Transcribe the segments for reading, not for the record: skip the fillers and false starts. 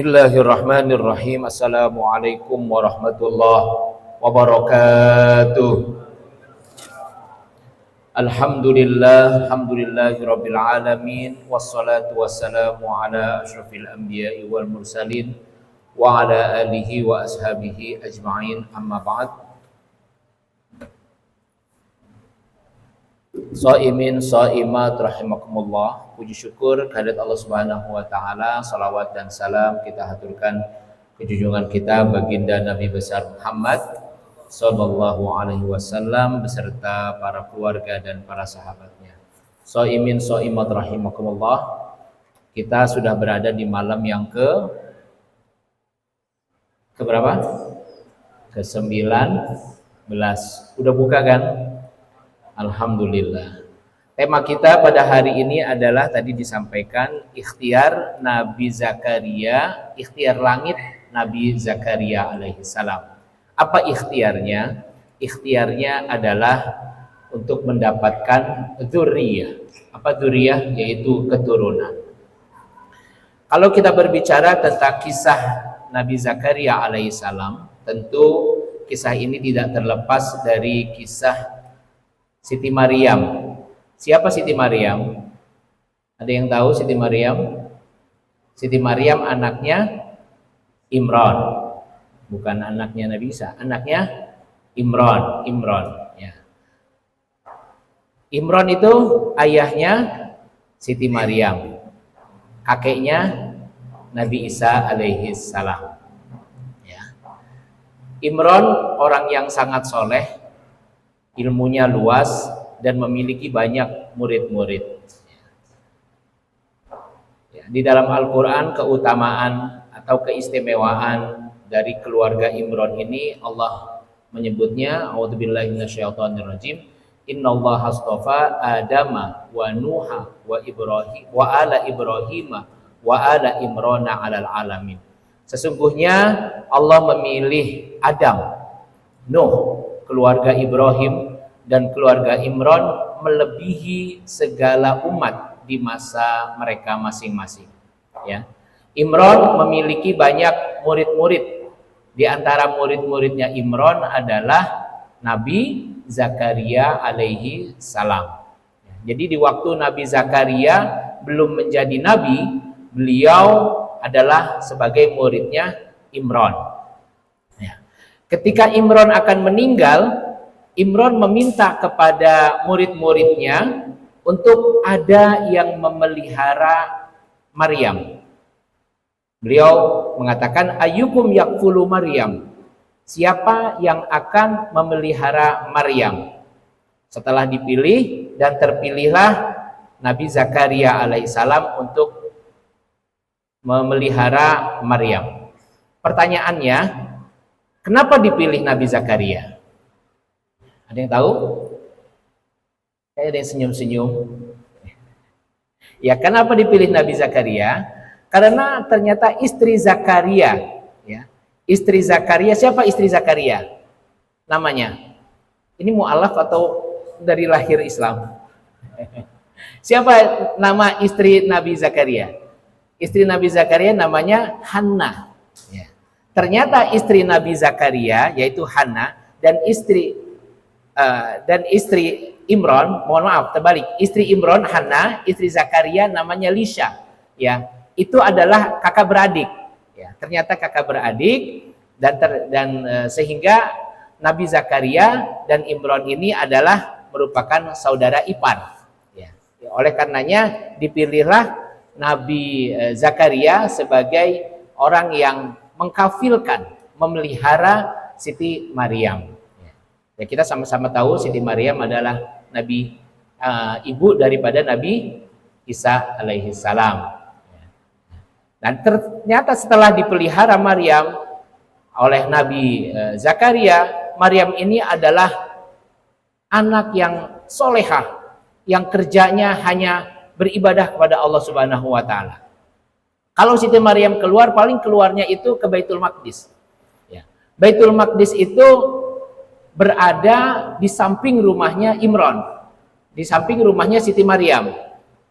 Bismillahirrahmanirrahim. Assalamualaikum warahmatullahi wabarakatuh. Alhamdulillahirabbil alamin wassalatu wassalamu ala asyrafil anbiya'i wal mursalin wa ala alihi wa ashabihi ajma'in, amma ba'd. Shaimin shaimat rahimakumullah. Puji syukur kehadirat Allah Subhanahu wa taala, salawat dan salam kita haturkan ke junjungan kita baginda Nabi besar Muhammad sallallahu alaihi wasallam beserta para keluarga dan para sahabatnya. Shaimin shaimat rahimakumullah. Kita sudah berada di malam yang ke berapa? Ke-19. Udah buka kan? Alhamdulillah. Tema kita pada hari ini adalah tadi disampaikan ikhtiar Nabi Zakaria, ikhtiar langit Nabi Zakaria alaihi salam. Apa ikhtiarnya? Ikhtiarnya adalah untuk mendapatkan dzurriyyah. Apa dzurriyyah? Yaitu keturunan. Kalau kita berbicara tentang kisah Nabi Zakaria alaihi salam, tentu kisah ini tidak terlepas dari kisah Siti Maryam. Siapa Siti Maryam? Ada yang tahu Siti Maryam? Siti Maryam anaknya Imran. Bukan anaknya Nabi Isa, anaknya Imran. Ya. Imran itu ayahnya Siti Maryam. Kakeknya Nabi Isa alaihi salam. Ya. Imran orang yang sangat soleh, ilmunya luas dan memiliki banyak murid-murid. Ya, di dalam Al-Quran keutamaan atau keistimewaan dari keluarga Imran ini Allah menyebutnya, a'udzubillahi minasyaitonirrajim, innallaha astafa Adama wa Nuha wa Ibrahim wa ala Ibrahim wa ala Imrana 'alal alamin. Sesungguhnya Allah memilih Adam, Nuh, keluarga Ibrahim dan keluarga Imran melebihi segala umat di masa mereka masing-masing. Ya. Imran memiliki banyak murid-murid. Di antara murid-muridnya Imran adalah Nabi Zakaria alaihi salam. Jadi di waktu Nabi Zakaria belum menjadi nabi, beliau adalah sebagai muridnya Imran. Ketika Imran akan meninggal, Imran meminta kepada murid-muridnya untuk ada yang memelihara Maryam. Beliau mengatakan, ayyukum yakfulu Maryam. Siapa yang akan memelihara Maryam? Setelah dipilih dan terpilihlah Nabi Zakaria alaihissalam untuk memelihara Maryam. Pertanyaannya, kenapa dipilih Nabi Zakaria? Ada yang tahu? Kayak ada yang senyum-senyum. Ya, kenapa dipilih Nabi Zakaria? Karena ternyata istri Zakaria, ya. Istri Zakaria, siapa istri Zakaria? Namanya. Ini mu'alaf atau dari lahir Islam? Siapa nama istri Nabi Zakaria? Istri Nabi Zakaria namanya Hannah. Ya. Ternyata istri Nabi Zakaria yaitu Hannah dan istri Imran, mohon maaf terbalik, istri Imran Hannah, istri Zakaria namanya Lisha. Ya, itu adalah kakak beradik. Ya, ternyata kakak beradik dan sehingga Nabi Zakaria dan Imran ini adalah merupakan saudara ipar. Ya, oleh karenanya dipilihlah Nabi Zakaria sebagai orang yang mengkafilkan, memelihara Siti Maryam. Ya, kita sama-sama tahu Siti Maryam adalah ibu daripada Nabi Isa alaihi salam. Dan ternyata setelah dipelihara Maryam oleh Nabi Zakaria, Maryam ini adalah anak yang solehah, yang kerjanya hanya beribadah kepada Allah Subhanahu wa taala. Kalau Siti Maryam keluar, paling keluarnya itu ke Baitul Maqdis. Ya. Baitul Maqdis itu berada di samping rumahnya Imran, di samping rumahnya Siti Maryam.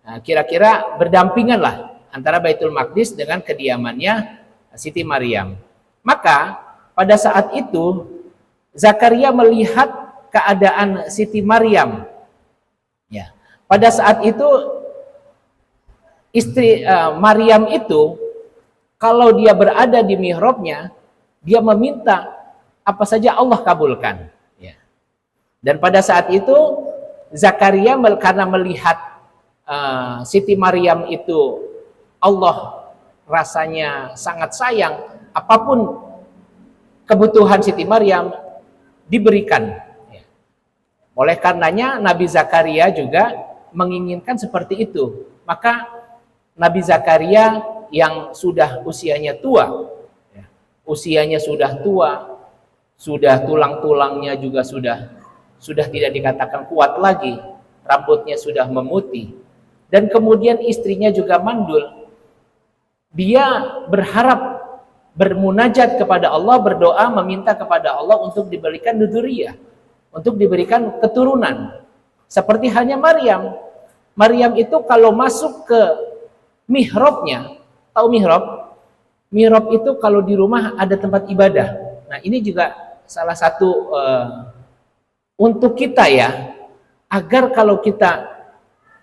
Nah, kira-kira berdampingan lah antara Baitul Maqdis dengan kediamannya Siti Maryam. Maka pada saat itu Zakaria melihat keadaan Siti Maryam. Ya. Pada saat itu istri Maryam itu kalau dia berada di mihrabnya, dia meminta apa saja Allah kabulkan. Ya. Dan pada saat itu Zakaria karena melihat Siti Maryam itu Allah rasanya sangat sayang, apapun kebutuhan Siti Maryam diberikan. Oleh karenanya Nabi Zakaria juga menginginkan seperti itu. Maka Nabi Zakaria yang sudah usianya tua, usianya sudah tua, sudah tulang-tulangnya juga sudah tidak dikatakan kuat lagi, rambutnya sudah memutih, dan kemudian istrinya juga mandul. Dia berharap, bermunajat kepada Allah, berdoa meminta kepada Allah untuk diberikan dzurriyyah, untuk diberikan keturunan. Seperti halnya Maryam. Maryam itu kalau masuk ke mihrabnya, tahu mihrab? Mihrab itu kalau di rumah ada tempat ibadah. Nah, ini juga salah satu untuk kita ya, agar kalau kita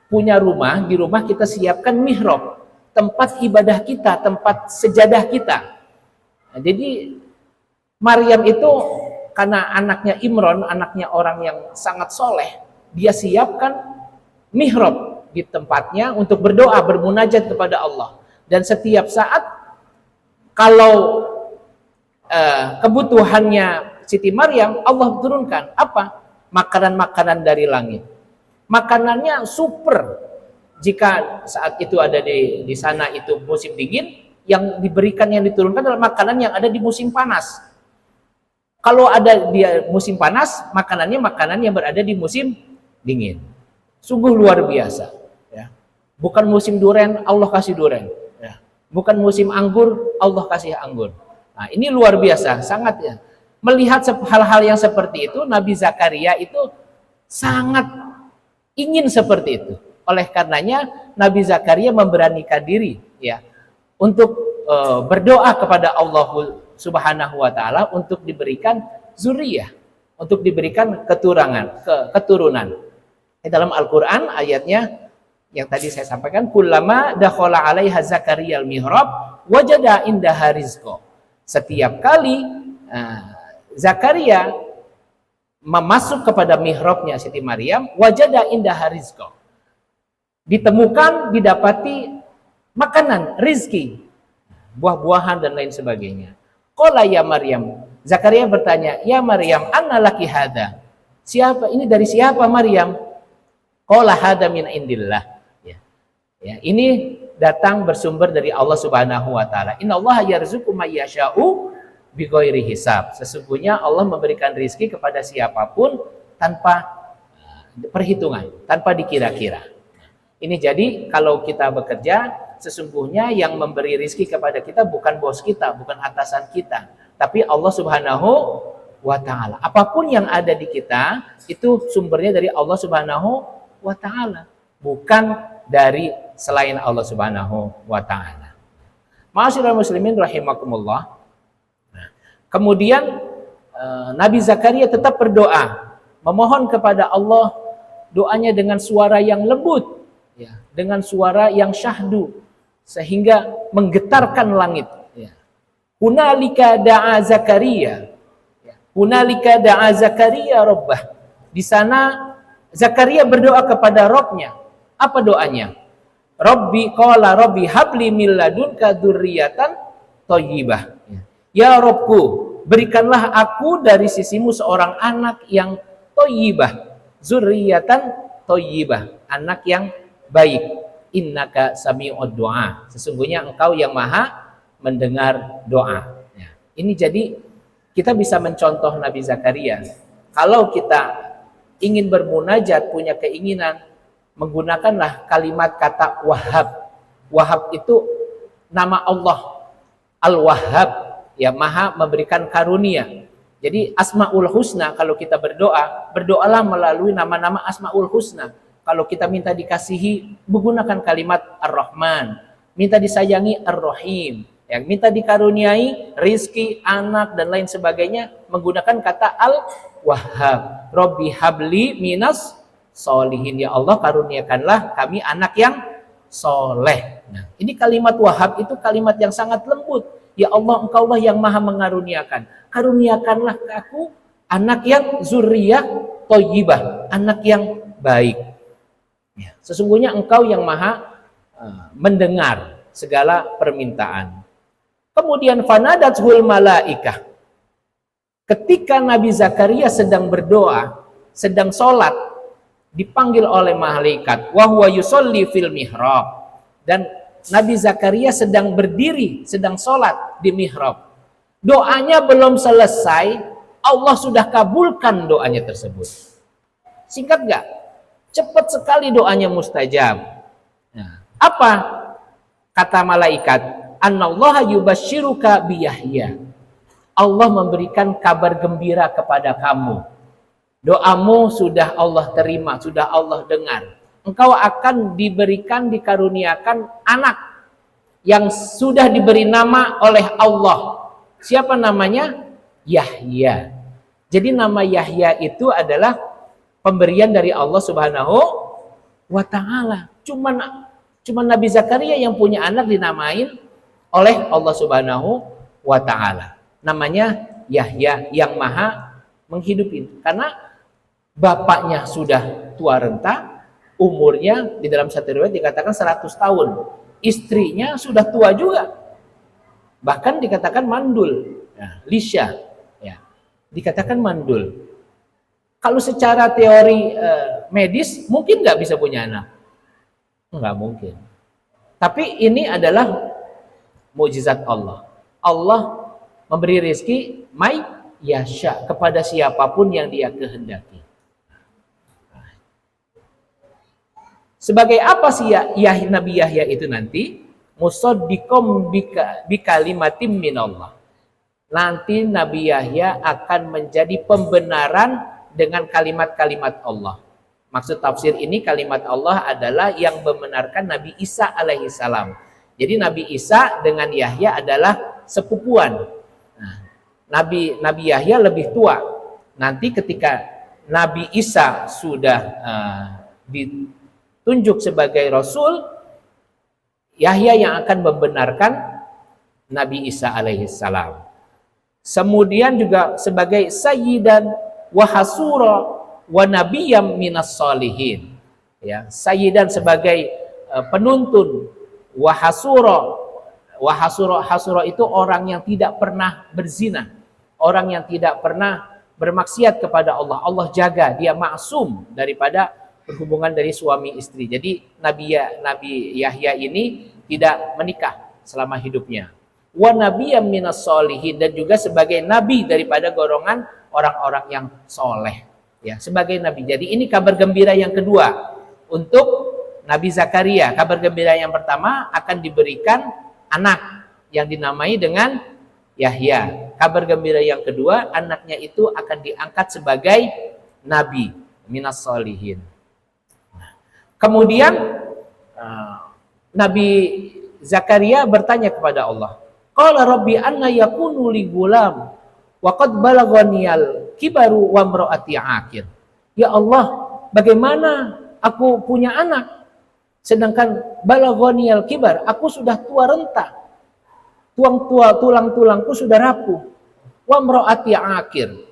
punya rumah, di rumah kita siapkan mihrab, tempat ibadah kita, tempat sejadah kita. Nah, jadi Maryam itu karena anaknya Imron, anaknya orang yang sangat soleh, dia siapkan mihrab di tempatnya untuk berdoa, bermunajat kepada Allah. Dan setiap saat kalau kebutuhannya Siti Maryam, Allah turunkan apa? Makanan-makanan dari langit. Makanannya super. Jika saat itu ada di sana itu musim dingin, yang diberikan, yang diturunkan adalah makanan yang ada di musim panas. Kalau ada di musim panas, makanannya makanan yang berada di musim dingin. Sungguh luar biasa. Ya. Bukan musim durian, Allah kasih durian. Ya. Bukan musim anggur, Allah kasih anggur. Nah, ini luar biasa, sangat ya. Melihat hal-hal yang seperti itu, Nabi Zakaria itu sangat ingin seperti itu. Oleh karenanya Nabi Zakaria memberanikan diri ya untuk berdoa kepada Allah Subhanahu wa taala untuk diberikan dzurriyyah, untuk diberikan keturunan. Di dalam Al-Qur'an ayatnya yang tadi saya sampaikan, kullama dakhala 'alaiha Zakaria al-mihrab wajada indaha rizqa. Setiap kali Zakaria memasuk kepada mihrabnya Siti Maryam, wajada indaha rizqa. Ditemukan, didapati makanan, rizki, buah-buahan dan lain sebagainya. Qala ya Maryam, Zakaria bertanya, ya Maryam, anna laki hada? Siapa ini, dari siapa Maryam? Qala hada min indillah. Ya, ini datang bersumber dari Allah Subhanahu wa taala. Innallaha yarzuqu may yasha'u bighairi hisab. Sesungguhnya Allah memberikan rizki kepada siapapun tanpa perhitungan, tanpa dikira-kira. Ini jadi kalau kita bekerja, sesungguhnya yang memberi rizki kepada kita bukan bos kita, bukan atasan kita, tapi Allah Subhanahu wa ta'ala. Apapun yang ada di kita, itu sumbernya dari Allah Subhanahu wa ta'ala, bukan dari selain Allah Subhanahu wa ta'ala. Ma'asyiral muslimin rahimakumullah. Kemudian Nabi Zakaria tetap berdoa, memohon kepada Allah, doanya dengan suara yang lembut, ya, dengan suara yang syahdu sehingga menggetarkan langit. Ya. Hunalika da'a Zakaria, hunalika da'a Zakaria Rabbah. Di sana Zakaria berdoa kepada Rabbnya. Apa doanya? Rabbi qala Rabbi habli min ladunka dzurriyyatan thayyibah. Ya Rabbku, berikanlah aku dari sisimu seorang anak yang thayyibah, dzurriyyatan thayyibah, anak yang baik. Innaka sami'ud du'a, sesungguhnya engkau yang maha mendengar doa. Ya. Ini jadi kita bisa mencontoh Nabi Zakaria. Kalau kita ingin bermunajat, punya keinginan, menggunakanlah kalimat kata Wahhab. Wahhab itu nama Allah, Al-Wahhab, ya, maha memberikan karunia. Jadi Asmaul Husna, kalau kita berdoa, berdoalah melalui nama-nama Asmaul Husna. Kalau kita minta dikasihi, menggunakan kalimat Ar-Rahman. Minta disayangi Ar-Rahim. Yang minta dikaruniai rizki, anak dan lain sebagainya menggunakan kata Al-Wahhab. Robbi habli minas solihin, ya Allah karuniakanlah kami anak yang soleh. Nah, ini kalimat Wahhab itu kalimat yang sangat lembut. Ya Allah, Engkaulah yang maha mengaruniakan. Karuniakanlah ke aku anak yang zuriyah thayyibah, anak yang baik. Ya, sesungguhnya Engkau yang maha mendengar segala permintaan. Kemudian fanadathul malaikah. Ketika Nabi Zakaria sedang berdoa, sedang sholat, dipanggil oleh malaikat, wa huwa yusolli fil mihrab. Dan Nabi Zakaria sedang berdiri, sedang sholat di mihrab. Doanya belum selesai, Allah sudah kabulkan doanya tersebut. Singkat gak? Cepat sekali doanya mustajab. Nah, apa kata malaikat? Annallaha yubasyiruka bi Yahya. Allah memberikan kabar gembira kepada kamu. Doamu sudah Allah terima, sudah Allah dengar. Engkau akan diberikan, dikaruniakan anak yang sudah diberi nama oleh Allah. Siapa namanya? Yahya. Jadi nama Yahya itu adalah pemberian dari Allah Subhanahu wa Ta'ala. Cuman Nabi Zakaria yang punya anak dinamain oleh Allah Subhanahu wa Ta'ala. Namanya Yahya, yang maha menghidupi. Karena bapaknya sudah tua renta, umurnya di dalam satu riwayat dikatakan 100 tahun. Istrinya sudah tua juga. Bahkan dikatakan mandul. Nah, Lisha, ya, dikatakan mandul. Kalau secara teori medis mungkin nggak bisa punya anak, nggak mungkin. Tapi ini adalah mukjizat Allah. Allah memberi rezeki may yasha kepada siapapun yang Dia kehendaki. Sebagai apa sih Nabi Yahya itu nanti? Musaddiqom bikalimatim minallah. Nanti Nabi Yahya akan menjadi pembenaran dengan kalimat-kalimat Allah. Maksud tafsir ini kalimat Allah adalah yang membenarkan Nabi Isa alaihi salam. Jadi Nabi Isa dengan Yahya adalah sepupuan. Nah, Nabi Yahya lebih tua. Nanti ketika Nabi Isa sudah ditunjuk sebagai Rasul, Yahya yang akan membenarkan Nabi Isa alaihi salam. Kemudian juga sebagai sayyidan wa hasura wa nabiyyam minas solihin. Ya, sayyidan sebagai penuntun, wa hasura itu orang yang tidak pernah berzina, orang yang tidak pernah bermaksiat kepada Allah. Allah jaga, dia maksum daripada berhubungan dari suami istri. Jadi Nabi Yahya ini tidak menikah selama hidupnya. Wa nabiyyam minas solihin, dan juga sebagai nabi daripada golongan orang-orang yang soleh, ya, sebagai nabi. Jadi ini kabar gembira yang kedua untuk Nabi Zakaria. Kabar gembira yang pertama akan diberikan anak yang dinamai dengan Yahya. Kabar gembira yang kedua, anaknya itu akan diangkat sebagai nabi minas solihin. Kemudian Nabi Zakaria bertanya kepada Allah, qala rabbi anna yakunu li gulam wa qad balaghaniyal kibaru wa imraati aqir. Ya Allah, bagaimana aku punya anak sedangkan balaghaniyal kibar, aku sudah tua renta, tulang-tulangku sudah rapuh, wa imraati aqir,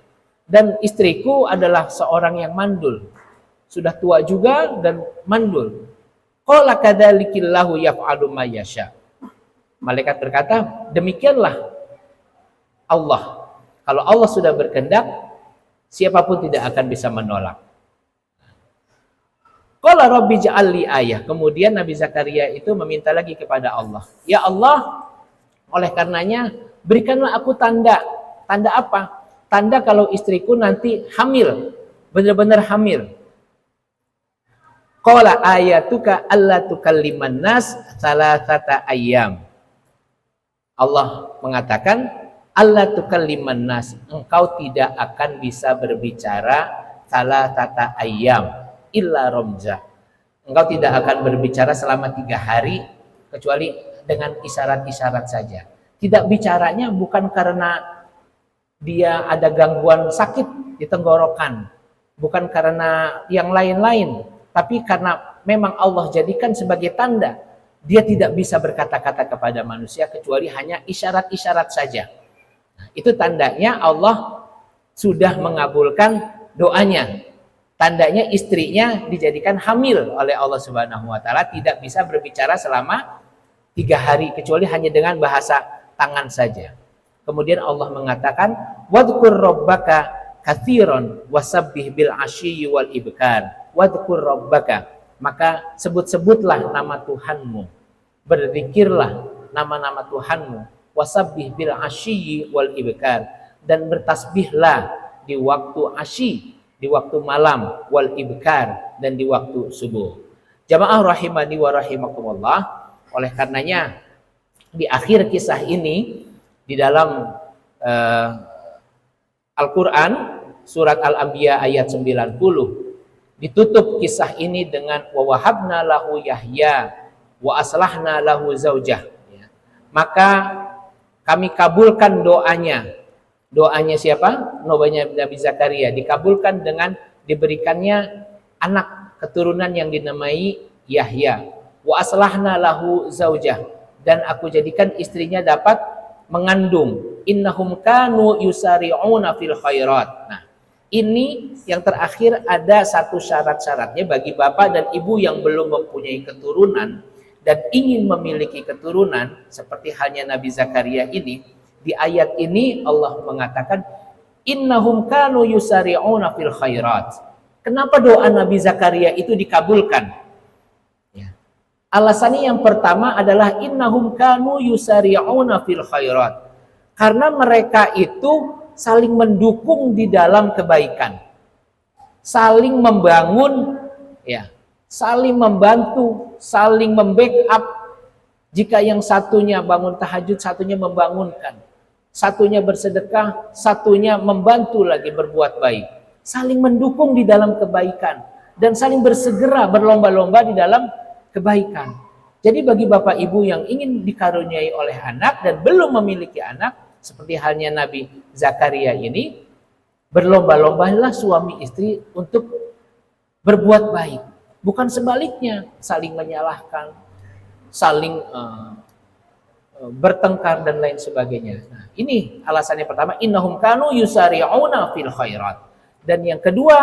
dan istriku adalah seorang yang mandul, sudah tua juga dan mandul. Qala kadzalikillahu yaf'alu ma yasha. Malaikat berkata, demikianlah Allah. Kalau Allah sudah berkehendak, siapapun tidak akan bisa menolak. Qala rabbi ja'al li ayah. Kemudian Nabi Zakaria itu meminta lagi kepada Allah, ya Allah, oleh karenanya berikanlah aku tanda. Tanda apa? Tanda kalau istriku nanti hamil, benar-benar hamil. Qala ayatuka alla tukalliman nas salasata ayyam. Allah mengatakan alla tukalliman nas, engkau tidak akan bisa berbicara salasata ayyam illa ramza. Engkau tidak akan berbicara selama 3 hari kecuali dengan isyarat-isyarat saja. Tidak bicaranya bukan karena dia ada gangguan sakit di tenggorokan, bukan karena yang lain-lain, tapi karena memang Allah jadikan sebagai tanda dia tidak bisa berkata-kata kepada manusia kecuali hanya isyarat-isyarat saja. Itu tandanya Allah sudah mengabulkan doanya. Tandanya istrinya dijadikan hamil oleh Allah Subhanahu wa taala, tidak bisa berbicara selama 3 hari kecuali hanya dengan bahasa tangan saja. Kemudian Allah mengatakan wadhkur rabbaka katsiran wasabbih bil ashyi wal ibkar. Wadhkur rabbaka, maka sebut-sebutlah nama Tuhanmu, berzikirlah nama-nama Tuhanmu, wasabbih bil ashyi wal ibkar, dan bertasbihlah di waktu asyi, di waktu malam, wal ibkar, dan di waktu subuh. Jamaah rahimani wa rahimakumullah, oleh karenanya di akhir kisah ini di dalam Al-Quran surat Al-Anbiya ayat 90 ditutup kisah ini dengan wa wahabna lahu Yahya wa aslahna lahu zaujah, ya. Maka kami kabulkan doanya. Doanya siapa? Doanya Nabi Zakaria dikabulkan dengan diberikannya anak keturunan yang dinamai Yahya. Wa aslahna lahu zaujah, dan aku jadikan istrinya dapat mengandung. Innahum kanu yusari'una fil khairat. Nah, ini yang terakhir ada satu syarat-syaratnya bagi bapak dan ibu yang belum mempunyai keturunan dan ingin memiliki keturunan seperti halnya Nabi Zakaria ini. Di ayat ini Allah mengatakan innahum kanu yusari'una fil khairat. Kenapa doa Nabi Zakaria itu dikabulkan? Alasannya yang pertama adalah innahum kanu yusari'una fil khairat. Karena mereka itu saling mendukung di dalam kebaikan. Saling membangun, ya, saling membantu, saling membackup. Jika yang satunya bangun tahajud, satunya membangunkan. Satunya bersedekah, satunya membantu lagi berbuat baik. Saling mendukung di dalam kebaikan dan saling bersegera berlomba-lomba di dalam kebaikan. Jadi bagi bapak ibu yang ingin dikaruniai oleh anak dan belum memiliki anak, seperti halnya Nabi Zakaria ini, berlomba-lombalah suami istri untuk berbuat baik. Bukan sebaliknya, saling menyalahkan, saling bertengkar dan lain sebagainya. Nah, ini alasannya pertama, innahum kanu yusari'una fil khairat. Dan yang kedua,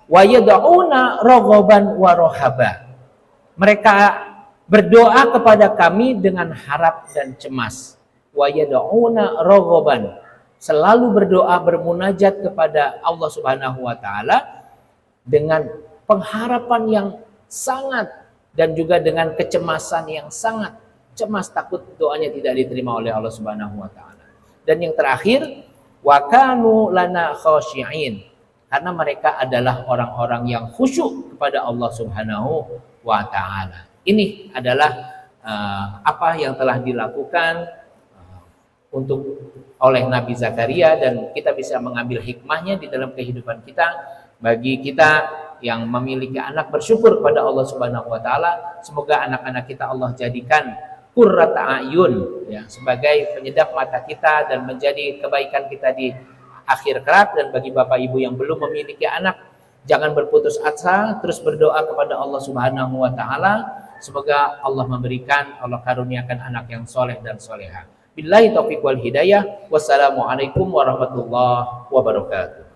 wa yad'una raghaban wa rahaba. Mereka berdoa kepada kami dengan harap dan cemas. Wa yad'una raghaban, selalu berdoa bermunajat kepada Allah Subhanahu wa taala dengan pengharapan yang sangat dan juga dengan kecemasan yang sangat, cemas takut doanya tidak diterima oleh Allah Subhanahu wa taala. Dan yang terakhir, wa kanu lana khashi'in, karena mereka adalah orang-orang yang khusyuk kepada Allah Subhanahu wa taala. Ini adalah apa yang telah dilakukan oleh Nabi Zakaria, dan kita bisa mengambil hikmahnya di dalam kehidupan kita. Bagi kita yang memiliki anak, bersyukur kepada Allah Subhanahu wa taala. Semoga anak-anak kita Allah jadikan qurrata ayun, ya, sebagai penyedap mata kita dan menjadi kebaikan kita di akhir kelak. Dan bagi bapak ibu yang belum memiliki anak, jangan berputus asa, terus berdoa kepada Allah Subhanahu wa taala. Semoga Allah memberikan, Allah karuniakan anak yang soleh dan soleha. Billahi taufiq wal hidayah. Wassalamualaikum warahmatullahi wabarakatuh.